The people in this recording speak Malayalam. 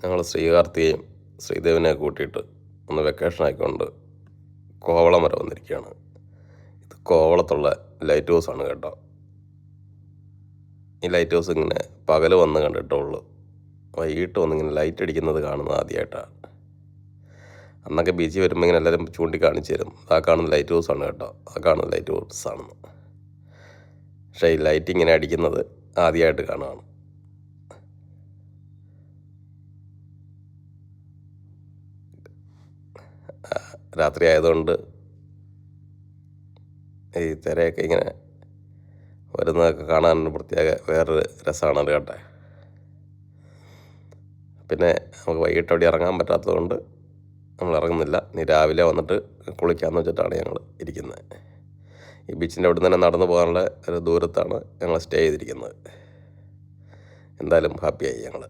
ഞങ്ങൾ ശ്രീകാർത്തികയും ശ്രീദേവിനെ കൂട്ടിയിട്ട് ഒന്ന് വെക്കേഷൻ ആയിക്കൊണ്ട് കോവളം വരെ വന്നിരിക്കുകയാണ്. ഇത് കോവളത്തുള്ള ലൈറ്റ് ഹൗസാണ് കേട്ടോ. ഈ ലൈറ്റ് ഹൗസ് ഇങ്ങനെ പകൽ വന്ന് കണ്ടിട്ടുള്ളൂ, വൈകിട്ട് വന്നിങ്ങനെ ലൈറ്റ് അടിക്കുന്നത് കാണുന്നത് ആദ്യമായിട്ടാണ്. അന്നൊക്കെ ബീച്ചിൽ വരുമ്പോൾ ഇങ്ങനെ എല്ലാവരും ചൂണ്ടിക്കാണിച്ച് തരും, ആ കാണുന്ന ലൈറ്റ് ഹൗസാണ് കേട്ടോ, ആ കാണുന്ന ലൈറ്റ് ഹൗസാണെന്ന്. പക്ഷേ ഈ ലൈറ്റ് ഇങ്ങനെ അടിക്കുന്നത് ആദ്യമായിട്ട് കാണുകയാണ്. രാത്രി ആയതുകൊണ്ട് ഈ തിരയൊക്കെ ഇങ്ങനെ വരുന്നതൊക്കെ കാണാൻ പ്രത്യേക വേറൊരു രസമാണ് കേട്ടെ. പിന്നെ നമുക്ക് വൈകിട്ട് അവിടെ ഇറങ്ങാൻ പറ്റാത്തതുകൊണ്ട് നമ്മൾ ഇറങ്ങുന്നില്ല. ഇനി രാവിലെ വന്നിട്ട് കുളിക്കാമെന്ന് വെച്ചിട്ടാണ് ഞങ്ങൾ ഇരിക്കുന്നത്. ഈ ബീച്ചിൻ്റെ അവിടെ തന്നെ നടന്നു പോകാനുള്ള ഒരു ദൂരത്താണ് ഞങ്ങൾ സ്റ്റേ ചെയ്തിരിക്കുന്നത്. എന്തായാലും ഹാപ്പിയായി ഞങ്ങൾ.